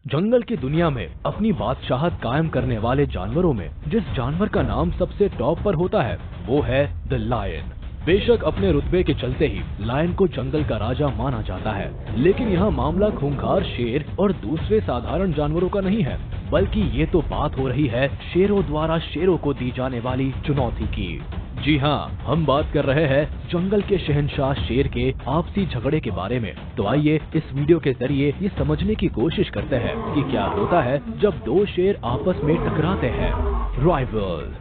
जंगल की दुनिया में अपनी बादशाहत कायम करने वाले जानवरों में जिस जानवर का नाम सबसे टॉप पर होता है वो है द लायन। बेशक अपने रुतबे के चलते ही लायन को जंगल का राजा माना जाता है, लेकिन यहाँ मामला खूंखार शेर और दूसरे साधारण जानवरों का नहीं है, बल्कि ये तो बात हो रही है शेरों द्वारा शेरों को दी जाने वाली चुनौती की। जी हाँ, हम बात कर रहे हैं जंगल के शहंशाह शेर के आपसी झगड़े के बारे में। तो आइए इस वीडियो के जरिए ये समझने की कोशिश करते हैं कि क्या होता है जब दो शेर आपस में टकराते हैं। राइवल।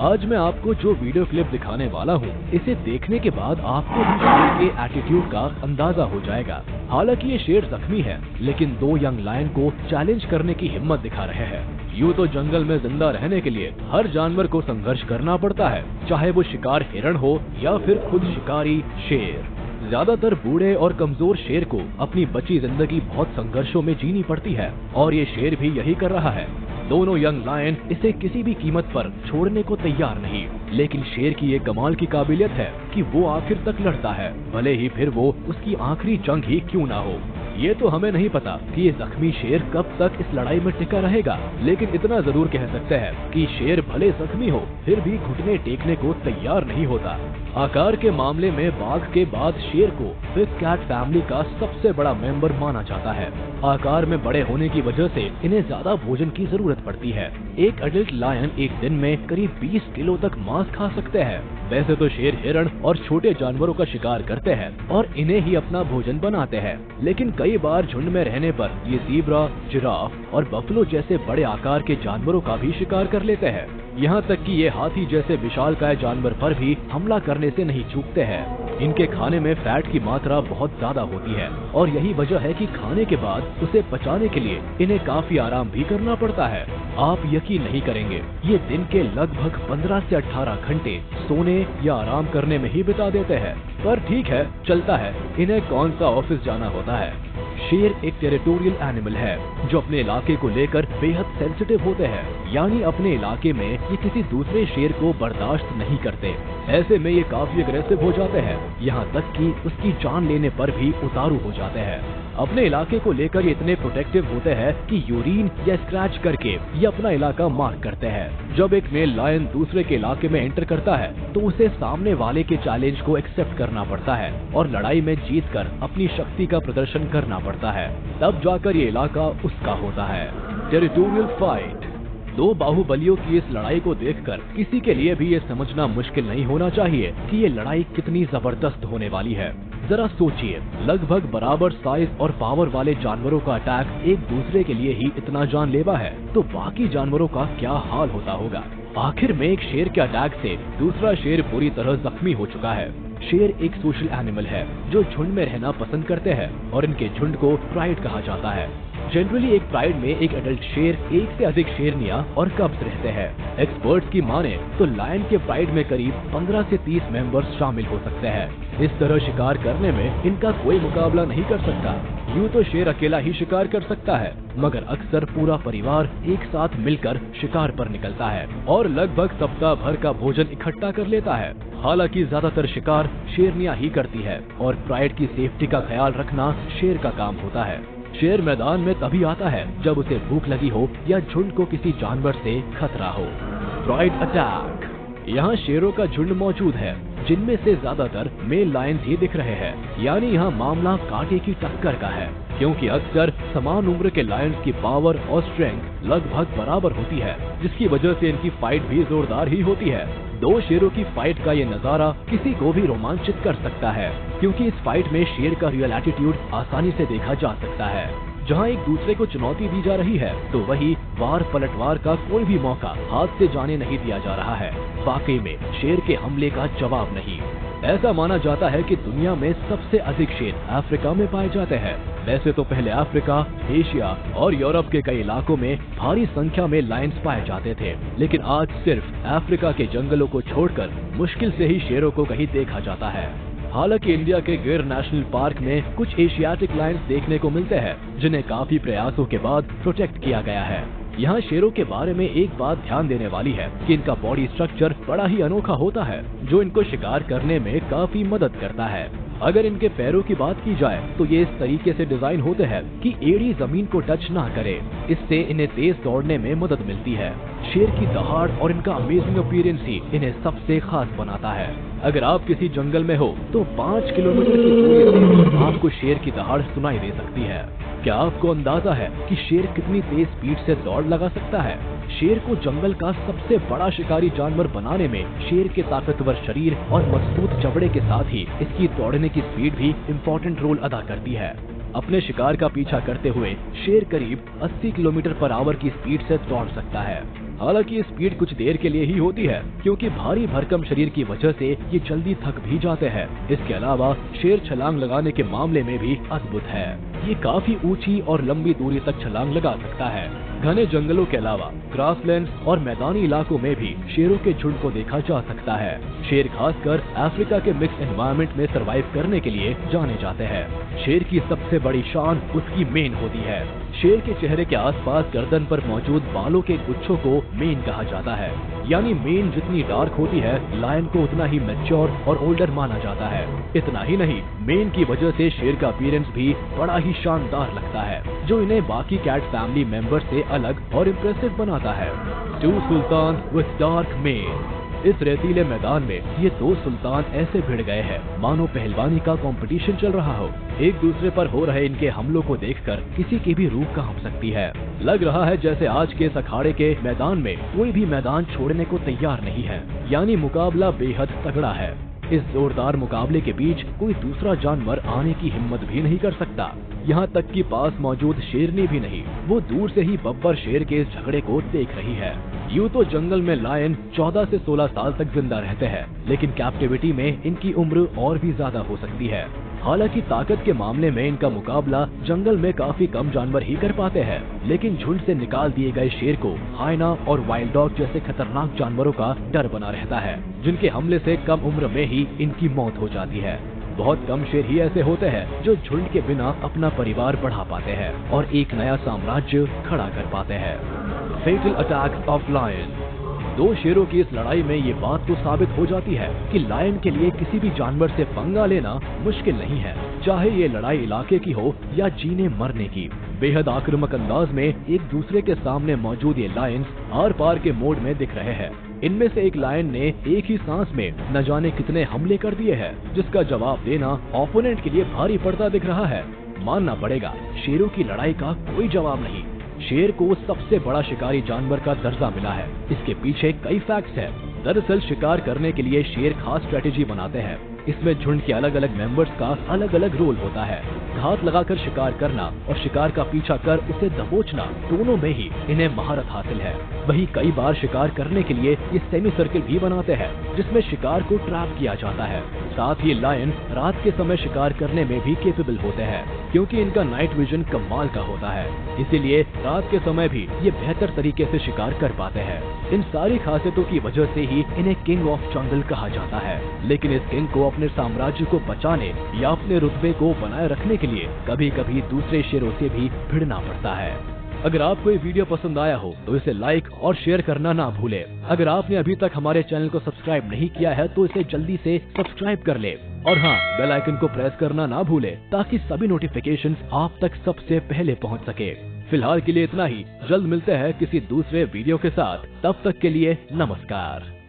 आज मैं आपको जो वीडियो क्लिप दिखाने वाला हूँ, इसे देखने के बाद आपको भी शेर के एटीट्यूड का अंदाजा हो जाएगा। हालांकि ये शेर जख्मी है, लेकिन दो यंग लायन को चैलेंज करने की हिम्मत दिखा रहे हैं। यूँ तो जंगल में जिंदा रहने के लिए हर जानवर को संघर्ष करना पड़ता है, चाहे वो शिकार हिरण हो या फिर खुद शिकारी शेर। ज्यादातर बूढ़े और कमजोर शेर को अपनी बची जिंदगी बहुत संघर्षों में जीनी पड़ती है, और ये शेर भी यही कर रहा है। दोनों यंग लायन इसे किसी भी कीमत पर छोड़ने को तैयार नहीं, लेकिन शेर की ये कमाल की काबिलियत है कि वो आखिर तक लड़ता है, भले ही फिर वो उसकी आखिरी जंग ही क्यों ना हो। ये तो हमें नहीं पता कि ये जख्मी शेर कब तक इस लड़ाई में टिका रहेगा, लेकिन इतना जरूर कह सकते हैं कि शेर भले जख्मी हो फिर भी घुटने टेकने को तैयार नहीं होता। आकार के मामले में बाघ के बाद शेर को बिग कैट फैमिली का सबसे बड़ा मेंबर माना जाता है। आकार में बड़े होने की वजह से इन्हें ज्यादा भोजन की जरूरत पड़ती है। एक एडल्ट लायन एक दिन में करीब 20 किलो तक मांस खा सकते हैं। वैसे तो शेर हिरण और छोटे जानवरों का शिकार करते हैं और इन्हें ही अपना भोजन बनाते हैं, लेकिन कई बार झुंड में रहने पर ये ज़ीब्रा, जिराफ और बफलो जैसे बड़े आकार के जानवरों का भी शिकार कर लेते हैं। यहाँ तक कि ये हाथी जैसे विशालकाय जानवर पर भी हमला करने से नहीं चूकते हैं। इनके खाने में फैट की मात्रा बहुत ज्यादा होती है, और यही वजह है कि खाने के बाद उसे पचाने के लिए इन्हें काफी आराम भी करना पड़ता है। आप यकीन नहीं करेंगे, ये दिन के लगभग 15 से 18 घंटे सोने या आराम करने में ही बिता देते हैं। पर ठीक है, चलता है, इन्हें कौन सा ऑफिस जाना होता है। शेर एक टेरिटोरियल एनिमल है जो अपने इलाके को लेकर बेहद सेंसिटिव होते हैं, यानी अपने इलाके में ये किसी दूसरे शेर को बर्दाश्त नहीं करते। ऐसे में ये काफी अग्रेसिव हो जाते हैं, यहाँ तक कि उसकी जान लेने पर भी उतारू हो जाते हैं। अपने इलाके को लेकर ये इतने प्रोटेक्टिव होते हैं कि यूरिन या स्क्रैच करके ये अपना इलाका मार्क करते हैं। जब एक मेल लायन दूसरे के इलाके में एंटर करता है तो उसे सामने वाले के चैलेंज को एक्सेप्ट करना पड़ता है और लड़ाई में जीतकर अपनी शक्ति का प्रदर्शन करना पड़ता है। तब जाकर ये इलाका उसका होता है। Territorial fight. दो बाहुबलियों की इस लड़ाई को देखकर किसी के लिए भी ये समझना मुश्किल नहीं होना चाहिए कि ये लड़ाई कितनी जबरदस्त होने वाली है। जरा सोचिए, लगभग बराबर साइज और पावर वाले जानवरों का अटैक एक दूसरे के लिए ही इतना जानलेवा है, तो बाकी जानवरों का क्या हाल होता होगा। आखिर में एक शेर के अटैक से दूसरा शेर बुरी तरह जख्मी हो चुका है। शेर एक सोशल एनिमल है जो झुंड में रहना पसंद करते हैं, और इनके झुंड को प्राइड कहा जाता है। जनरली एक प्राइड में एक एडल्ट शेर एक से अधिक शेरनियां और कब्स रहते हैं। एक्सपर्ट्स की माने तो लायन के प्राइड में करीब 15 से 30 मेंबर्स शामिल हो सकते हैं। इस तरह शिकार करने में इनका कोई मुकाबला नहीं कर सकता। यूँ तो शेर अकेला ही शिकार कर सकता है, मगर अक्सर पूरा परिवार एक साथ मिलकर शिकार पर निकलता है और लगभग सप्ताह भर का भोजन इकट्ठा कर लेता है। हालांकि ज्यादातर शिकार शेरनियां ही करती है, और प्राइड की सेफ्टी का ख्याल रखना शेर का काम होता है। शेर मैदान में तभी आता है जब उसे भूख लगी हो या झुंड को किसी जानवर से खतरा हो। Pride attack. यहाँ शेरों का झुंड मौजूद है, जिनमें से ज्यादातर मेल लायन ही दिख रहे हैं, यानी यहाँ मामला कांटे की टक्कर का है, क्योंकि अक्सर समान उम्र के लायंस की पावर और स्ट्रेंथ लगभग बराबर होती है, जिसकी वजह से इनकी फाइट भी जोरदार ही होती है। दो शेरों की फाइट का ये नजारा किसी को भी रोमांचित कर सकता है, क्योंकि इस फाइट में शेर का रियल एटीट्यूड आसानी से देखा जा सकता है। जहां एक दूसरे को चुनौती दी जा रही है, तो वही वार पलटवार का कोई भी मौका हाथ से जाने नहीं दिया जा रहा है। वाकई में शेर के हमले का जवाब नहीं। ऐसा माना जाता है कि दुनिया में सबसे अधिक शेर अफ्रीका में पाए जाते हैं। वैसे तो पहले अफ्रीका, एशिया और यूरोप के कई इलाकों में भारी संख्या में लायंस पाए जाते थे, लेकिन आज सिर्फ अफ्रीका के जंगलों को छोड़कर मुश्किल से ही शेरों को कहीं देखा जाता है। हालांकि इंडिया के गिर नेशनल पार्क में कुछ एशियाटिक लायंस देखने को मिलते हैं जिन्हें काफी प्रयासों के बाद प्रोटेक्ट किया गया है। यहाँ शेरों के बारे में एक बात ध्यान देने वाली है कि इनका बॉडी स्ट्रक्चर बड़ा ही अनोखा होता है जो इनको शिकार करने में काफी मदद करता है। अगर इनके पैरों की बात की जाए तो ये इस तरीके से डिजाइन होते हैं कि एड़ी जमीन को टच ना करे। इससे इन्हें तेज दौड़ने में मदद मिलती है। शेर की दहाड़ और इनका अमेजिंग अपीयरेंस ही इन्हें सबसे खास बनाता है। अगर आप किसी जंगल में हो तो 5 किलोमीटर की दूरी से आपको शेर की दहाड़ सुनाई दे सकती है। क्या आपको अंदाजा है कि शेर कितनी तेज स्पीड से दौड़ लगा सकता है? शेर को जंगल का सबसे बड़ा शिकारी जानवर बनाने में शेर के ताकतवर शरीर और मजबूत जबड़े के साथ ही इसकी दौड़ने की स्पीड भी इम्पोर्टेंट रोल अदा करती है। अपने शिकार का पीछा करते हुए शेर करीब 80 किलोमीटर पर आवर की स्पीड से दौड़ सकता है। हालांकि ये स्पीड कुछ देर के लिए ही होती है क्योंकि भारी भरकम शरीर की वजह से ये जल्दी थक भी जाते हैं। इसके अलावा शेर छलांग लगाने के मामले में भी अद्भुत है। ये काफी ऊंची और लंबी दूरी तक छलांग लगा सकता है। घने जंगलों के अलावा ग्रासलैंड्स और मैदानी इलाकों में भी शेरों के झुंड को देखा जा सकता है। शेर खासकर अफ्रीका के मिक्स एनवायरनमेंट में सरवाइव करने के लिए जाने जाते हैं। शेर की सबसे बड़ी शान उसकी मेन होती है। शेर के चेहरे के आसपास गर्दन पर मौजूद बालों के गुच्छों को मेन कहा जाता है। यानी मेन जितनी डार्क होती है लायन को उतना ही मैच्योर और ओल्डर माना जाता है। इतना ही नहीं, मेन की वजह से शेर का अपीयरेंस भी बड़ा ही शानदार लगता है जो इन्हें बाकी कैट फैमिली मेंबर से अलग और इम्प्रेसिव बनाता है। 2 सुल्तान विद डार्क मेन। इस रेतीले मैदान में ये 2 सुल्तान ऐसे भिड़ गए हैं मानो पहलवानी का कंपटीशन चल रहा हो। एक दूसरे पर हो रहे इनके हमलों को देखकर किसी की भी रूह कांप सकती है। लग रहा है जैसे आज के इस अखाड़े के मैदान में कोई भी मैदान छोड़ने को तैयार नहीं है। यानी मुकाबला बेहद तगड़ा है। इस जोरदार मुकाबले के बीच कोई दूसरा जानवर आने की हिम्मत भी नहीं कर सकता। यहाँ तक कि पास मौजूद शेरनी भी नहीं, वो दूर से ही बब्बर शेर के इस झगड़े को देख रही है। यूँ तो जंगल में लायन 14 से 16 साल तक जिंदा रहते हैं, लेकिन कैप्टिविटी में इनकी उम्र और भी ज्यादा हो सकती है। हालांकि ताकत के मामले में इनका मुकाबला जंगल में काफी कम जानवर ही कर पाते हैं, लेकिन झुंड से निकाल दिए गए शेर को हाइना और वाइल्ड डॉग जैसे खतरनाक जानवरों का डर बना रहता है, जिनके हमले से कम उम्र में ही इनकी मौत हो जाती है। बहुत कम शेर ही ऐसे होते हैं जो झुंड के बिना अपना परिवार बढ़ा पाते हैं और एक नया साम्राज्य खड़ा कर पाते हैं। फेटल अटैक्स ऑफ लायन। 2 शेरों की इस लड़ाई में ये बात तो साबित हो जाती है कि लायन के लिए किसी भी जानवर से पंगा लेना मुश्किल नहीं है, चाहे ये लड़ाई इलाके की हो या जीने मरने की। बेहद आक्रामक अंदाज में एक दूसरे के सामने मौजूद ये लायंस आर पार के मोड में दिख रहे हैं। इनमें से एक लायन ने एक ही सांस में न जाने कितने हमले कर दिए हैं, जिसका जवाब देना ओपोनेंट के लिए भारी पड़ता दिख रहा है। मानना पड़ेगा, शेरों की लड़ाई का कोई जवाब नहीं। शेर को सबसे बड़ा शिकारी जानवर का दर्जा मिला है। इसके पीछे कई फैक्ट्स हैं। दरअसल शिकार करने के लिए शेर खास स्ट्रेटेजी बनाते हैं। इसमें झुंड के अलग अलग मेंबर्स का अलग अलग रोल होता है। घात लगाकर शिकार करना और शिकार का पीछा कर उसे दबोचना, दोनों में ही इन्हें महारत हासिल है। वही कई बार शिकार करने के लिए ये सेमी सर्किल भी बनाते हैं, जिसमें शिकार को ट्रैप किया जाता है। साथ ही लायन रात के समय शिकार करने में भी केपेबल होते हैं, क्योंकि इनका नाइट विजन कमाल का होता है। इसीलिए रात के समय भी ये बेहतर तरीके से शिकार कर पाते हैं। इन सारी खासियतों की वजह से ही इन्हें किंग ऑफ जंगल कहा जाता है। लेकिन इस किंग को अपने साम्राज्य को बचाने या अपने रुतबे को बनाए रखने के लिए कभी कभी दूसरे शेरों से भी भिड़ना पड़ता है। अगर आपको ये वीडियो पसंद आया हो तो इसे लाइक और शेयर करना ना भूले। अगर आपने अभी तक हमारे चैनल को सब्सक्राइब नहीं किया है तो इसे जल्दी से सब्सक्राइब कर ले और हाँ, बेल आइकन को प्रेस करना ना भूले ताकि सभी नोटिफिकेशंस आप तक सबसे पहले पहुंच सके। फिलहाल के लिए इतना ही। जल्द मिलते हैं किसी दूसरे वीडियो के साथ। तब तक के लिए नमस्कार।